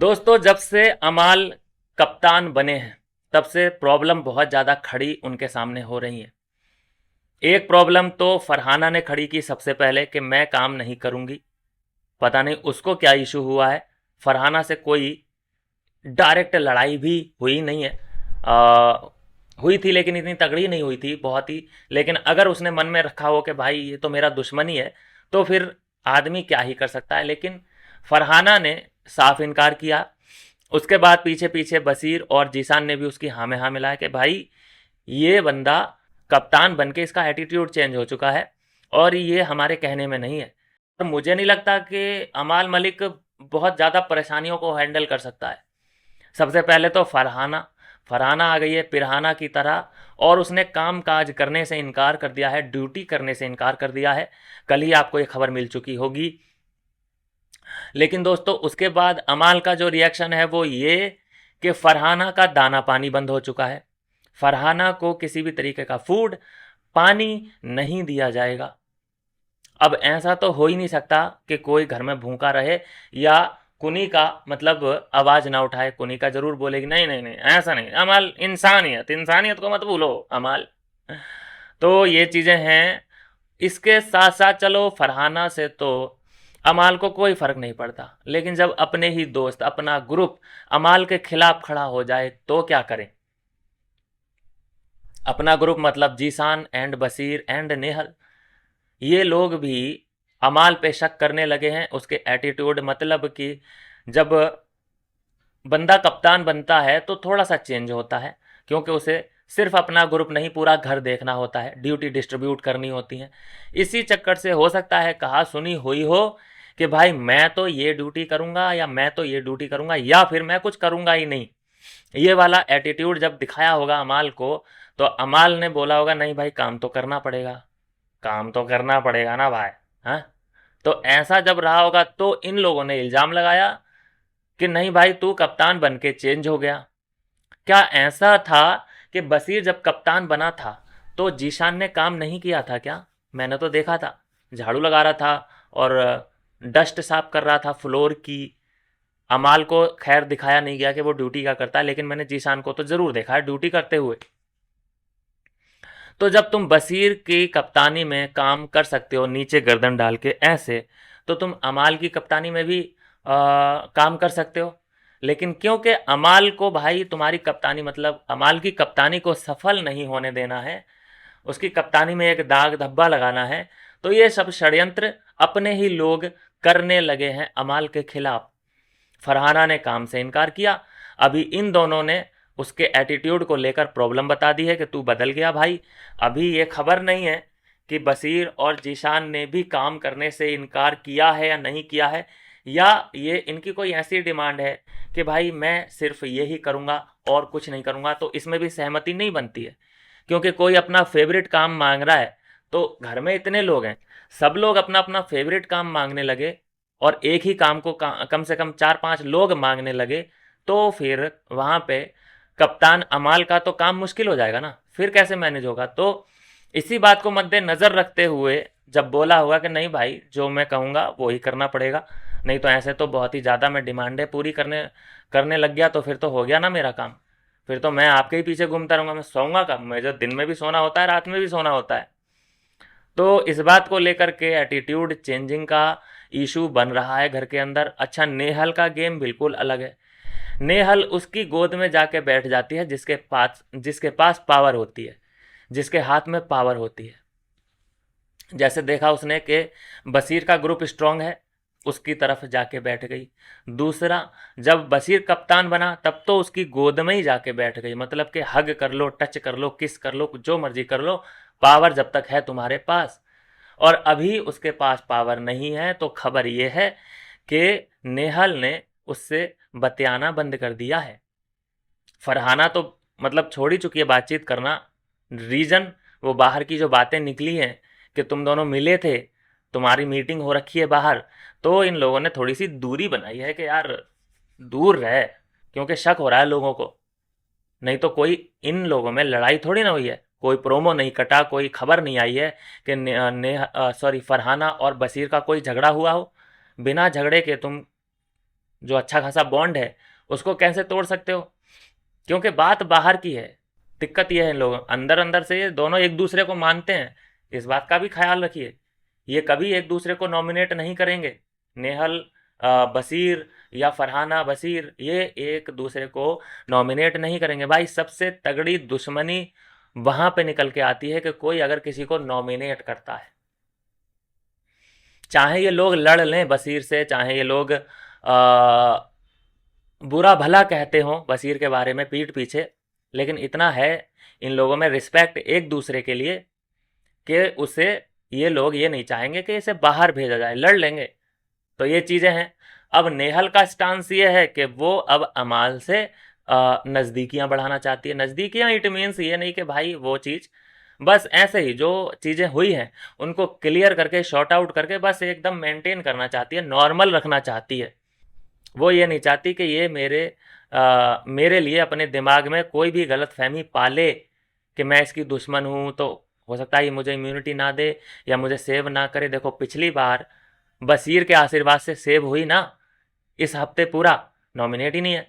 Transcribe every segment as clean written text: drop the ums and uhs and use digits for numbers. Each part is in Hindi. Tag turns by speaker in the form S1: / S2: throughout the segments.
S1: दोस्तों, जब से अमाल कप्तान बने हैं तब से प्रॉब्लम बहुत ज़्यादा खड़ी उनके सामने हो रही है। एक प्रॉब्लम तो फरहाना ने खड़ी की सबसे पहले कि मैं काम नहीं करूंगी। पता नहीं उसको क्या इशू हुआ है। फरहाना से कोई डायरेक्ट लड़ाई भी हुई नहीं है। हुई थी लेकिन इतनी तगड़ी नहीं हुई थी, बहुत ही। लेकिन अगर उसने मन में रखा हो कि भाई ये तो मेरा दुश्मन ही है, तो फिर आदमी क्या ही कर सकता है। लेकिन फरहाना ने साफ इनकार किया। उसके बाद पीछे पीछे बशीर और जीसान ने भी उसकी हाँ में हाँ मिलाया कि भाई ये बंदा कप्तान बन के इसका एटीट्यूड चेंज हो चुका है और ये हमारे कहने में नहीं है। और मुझे नहीं लगता कि अमाल मलिक बहुत ज़्यादा परेशानियों को हैंडल कर सकता है। सबसे पहले तो फरहाना फरहाना आ गई है पिरहाना की तरह, और उसने काम काज करने से इनकार कर दिया है, ड्यूटी करने से इनकार कर दिया है। कल ही आपको ये खबर मिल चुकी होगी। लेकिन दोस्तों, उसके बाद अमाल का जो रिएक्शन है वो ये कि फरहाना का दाना पानी बंद हो चुका है। फरहाना को किसी भी तरीके का फूड पानी नहीं दिया जाएगा। अब ऐसा तो हो ही नहीं सकता कि कोई घर में भूखा रहे या कुनी का मतलब आवाज ना उठाए। कुनी का जरूर बोलेगी नहीं नहीं नहीं, ऐसा नहीं। अमाल इंसानियत, इंसानियत को मत भूलो अमाल। तो ये चीजें हैं। इसके साथ साथ चलो, फरहाना से तो अमाल को कोई फर्क नहीं पड़ता, लेकिन जब अपने ही दोस्त, अपना ग्रुप अमाल के खिलाफ खड़ा हो जाए तो क्या करें। अपना ग्रुप मतलब जीसान एंड बशीर एंड नेहल, ये लोग भी अमाल पे शक करने लगे हैं उसके एटीट्यूड, मतलब कि जब बंदा कप्तान बनता है तो थोड़ा सा चेंज होता है, क्योंकि उसे सिर्फ अपना ग्रुप नहीं पूरा घर देखना होता है, ड्यूटी डिस्ट्रीब्यूट करनी होती है। इसी चक्कर से हो सकता है कहा सुनी हुई हो कि भाई मैं तो ये ड्यूटी करूंगा या मैं तो ये ड्यूटी करूंगा या फिर मैं कुछ करूंगा ही नहीं। ये वाला एटीट्यूड जब दिखाया होगा अमाल को, तो अमाल ने बोला होगा नहीं भाई काम तो करना पड़ेगा, काम तो करना पड़ेगा ना भाई। हाँ, तो ऐसा जब रहा होगा तो इन लोगों ने इल्जाम लगाया कि नहीं भाई तू कप्तान बन के चेंज हो गया। क्या ऐसा था कि बशीर जब कप्तान बना था तो जीशान ने काम नहीं किया था क्या? मैंने तो देखा था झाड़ू लगा रहा था और डस्ट साफ कर रहा था फ्लोर की। अमाल को खैर दिखाया नहीं गया कि वो ड्यूटी क्या करता है, लेकिन मैंने जीशान को तो जरूर देखा है ड्यूटी करते हुए। तो जब तुम बशीर की कप्तानी में काम कर सकते हो नीचे गर्दन डाल के ऐसे, तो तुम अमाल की कप्तानी में भी काम कर सकते हो। लेकिन क्योंकि अमाल को भाई तुम्हारी कप्तानी मतलब अमाल की कप्तानी को सफल नहीं होने देना है, उसकी कप्तानी में एक दाग धब्बा लगाना है, तो ये सब षड्यंत्र अपने ही लोग करने लगे हैं अमाल के खिलाफ। फरहाना ने काम से इनकार किया। अभी इन दोनों ने उसके एटीट्यूड को लेकर प्रॉब्लम बता दी है कि तू बदल गया भाई। अभी ये खबर नहीं है कि बशीर और जीशान ने भी काम करने से इनकार किया है या नहीं किया है, या ये इनकी कोई ऐसी डिमांड है कि भाई मैं सिर्फ ये ही करूँगा और कुछ नहीं करूँगा। तो इसमें भी सहमति नहीं बनती है, क्योंकि कोई अपना फेवरेट काम मांग रहा है तो घर में इतने लोग हैं, सब लोग अपना अपना फेवरेट काम मांगने लगे और एक ही काम को कम से कम 4-5 लोग मांगने लगे, तो फिर वहाँ पे कप्तान अमाल का तो काम मुश्किल हो जाएगा ना, फिर कैसे मैनेज होगा। तो इसी बात को मद्देनजर रखते हुए जब बोला होगा कि नहीं भाई जो मैं कहूँगा वो ही करना पड़ेगा, नहीं तो ऐसे तो बहुत ही ज़्यादा मैं डिमांडें पूरी करने करने लग गया तो फिर तो हो गया ना मेरा काम। फिर तो मैं आपके ही पीछे घूमता रहूँगा, मैं सोऊंगा कब? मुझे दिन में भी सोना होता है, रात में भी सोना होता है। तो इस बात को लेकर के एटीट्यूड चेंजिंग का इशू बन रहा है घर के अंदर। अच्छा, नेहल का गेम बिल्कुल अलग है। नेहल उसकी गोद में जाके बैठ जाती है जिसके पास पावर होती है, जिसके हाथ में पावर होती है। जैसे देखा उसने कि बशीर का ग्रुप स्ट्रांग है, उसकी तरफ जाके बैठ गई। दूसरा, जब बशीर कप्तान बना तब तो उसकी गोद में ही जाके बैठ गई, मतलब कि हग कर लो, टच कर लो, किस कर लो, जो मर्जी कर लो, पावर जब तक है तुम्हारे पास। और अभी उसके पास पावर नहीं है तो खबर यह है कि नेहल ने उससे बतियाना बंद कर दिया है। फरहाना तो मतलब छोड़ ही चुकी है बातचीत करना। रीजन वो बाहर की जो बातें निकली हैं कि तुम दोनों मिले थे, तुम्हारी मीटिंग हो रखी है बाहर, तो इन लोगों ने थोड़ी सी दूरी बनाई है कि यार दूर रहे, क्योंकि शक हो रहा है लोगों को। नहीं तो कोई इन लोगों में लड़ाई थोड़ी ना हुई है, कोई प्रोमो नहीं कटा, कोई खबर नहीं आई है कि सॉरी फरहाना और बशीर का कोई झगड़ा हुआ हो। बिना झगड़े के तुम जो अच्छा खासा बॉन्ड है उसको कैसे तोड़ सकते हो? क्योंकि बात बाहर की है। दिक्कत यह है, इन लोगों अंदर अंदर से ये दोनों एक दूसरे को मानते हैं, इस बात का भी ख्याल रखिए। ये कभी एक दूसरे को नॉमिनेट नहीं करेंगे। नेहल बशीर या फरहाना बशीर ये एक दूसरे को नॉमिनेट नहीं करेंगे भाई। सबसे तगड़ी दुश्मनी वहां पे निकल के आती है कि कोई अगर किसी को नॉमिनेट करता है, चाहे ये लोग लड़ लें बशीर से, चाहे ये लोग बुरा भला कहते हों बशीर के बारे में पीठ पीछे, लेकिन इतना है इन लोगों में रिस्पेक्ट एक दूसरे के लिए कि उसे ये लोग ये नहीं चाहेंगे कि इसे बाहर भेजा जाए, लड़ लेंगे। तो ये चीज़ें हैं। अब नेहल का स्टांस ये है कि वो अब अमाल से नज़दीकियाँ बढ़ाना चाहती है। नज़दीकियाँ इट मीन्स ये नहीं कि भाई वो चीज़, बस ऐसे ही जो चीज़ें हुई हैं उनको क्लियर करके शॉर्ट आउट करके बस एकदम मेंटेन करना चाहती है, नॉर्मल रखना चाहती है। वो ये नहीं चाहती कि ये मेरे लिए अपने दिमाग में कोई भी गलत फहमी पाले कि मैं इसकी दुश्मन हूँ, तो हो सकता है ये मुझे इम्यूनिटी ना दे या मुझे सेव ना करे। देखो पिछली बार बशीर के आशीर्वाद से सेव हुई ना, इस हफ्ते पूरा नॉमिनेट ही नहीं है।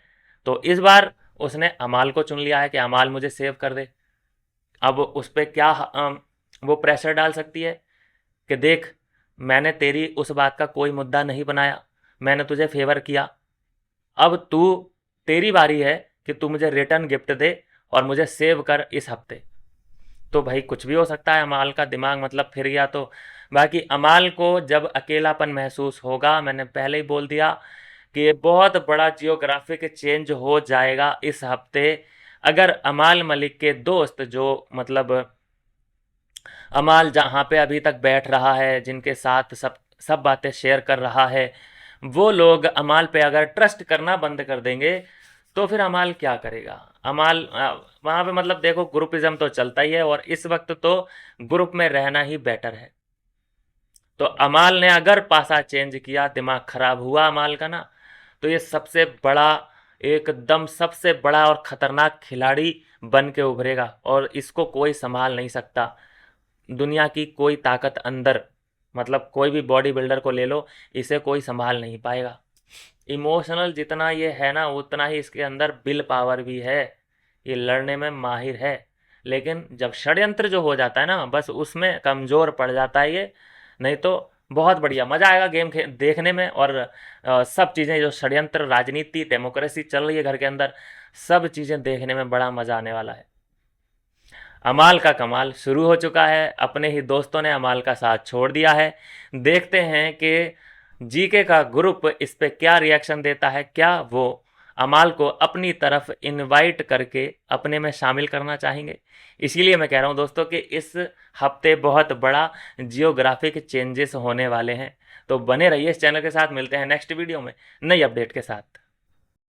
S1: तो इस बार उसने अमाल को चुन लिया है कि अमाल मुझे सेव कर दे। अब उस पर क्या वो प्रेशर डाल सकती है कि देख, मैंने तेरी उस बात का कोई मुद्दा नहीं बनाया, मैंने तुझे फेवर किया, अब तेरी बारी है कि तू मुझे रिटर्न गिफ्ट दे और मुझे सेव कर इस हफ्ते। तो भाई कुछ भी हो सकता है, अमाल का दिमाग मतलब फिर गया तो। बाकी अमाल को जब अकेलापन महसूस होगा, मैंने पहले ही बोल दिया कि ये बहुत बड़ा जियोग्राफिक चेंज हो जाएगा इस हफ्ते। अगर अमाल मलिक के दोस्त जो मतलब अमाल जहाँ पे अभी तक बैठ रहा है, जिनके साथ सब सब बातें शेयर कर रहा है, वो लोग अमाल पे अगर ट्रस्ट करना बंद कर देंगे तो फिर अमाल क्या करेगा? अमाल वहाँ पे मतलब देखो ग्रुपिज्म तो चलता ही है, और इस वक्त तो ग्रुप में रहना ही बेटर है। तो अमाल ने अगर पासा चेंज किया, दिमाग खराब हुआ अमाल का ना, तो ये सबसे बड़ा, एकदम सबसे बड़ा और खतरनाक खिलाड़ी बन के उभरेगा और इसको कोई संभाल नहीं सकता। दुनिया की कोई ताकत अंदर, मतलब कोई भी बॉडी बिल्डर को ले लो, इसे कोई संभाल नहीं पाएगा। इमोशनल जितना ये है ना, उतना ही इसके अंदर विल पावर भी है। ये लड़ने में माहिर है, लेकिन जब षड्यंत्र जो हो जाता है ना, बस उसमें कमज़ोर पड़ जाता है ये। नहीं तो बहुत बढ़िया मज़ा आएगा गेम देखने में। और सब चीज़ें जो षड्यंत्र, राजनीति, डेमोक्रेसी चल रही है घर के अंदर, सब चीज़ें देखने में बड़ा मज़ा आने वाला है। अमाल का कमाल शुरू हो चुका है, अपने ही दोस्तों ने अमाल का साथ छोड़ दिया है। देखते हैं कि जीके का ग्रुप इस पे क्या रिएक्शन देता है। क्या वो अमाल को अपनी तरफ इनवाइट करके अपने में शामिल करना चाहेंगे? इसीलिए मैं कह रहा हूँ दोस्तों कि इस हफ्ते बहुत बड़ा जियोग्राफिक चेंजेस होने वाले हैं। तो बने रहिए इस चैनल के साथ, मिलते हैं नेक्स्ट वीडियो में नई अपडेट के साथ।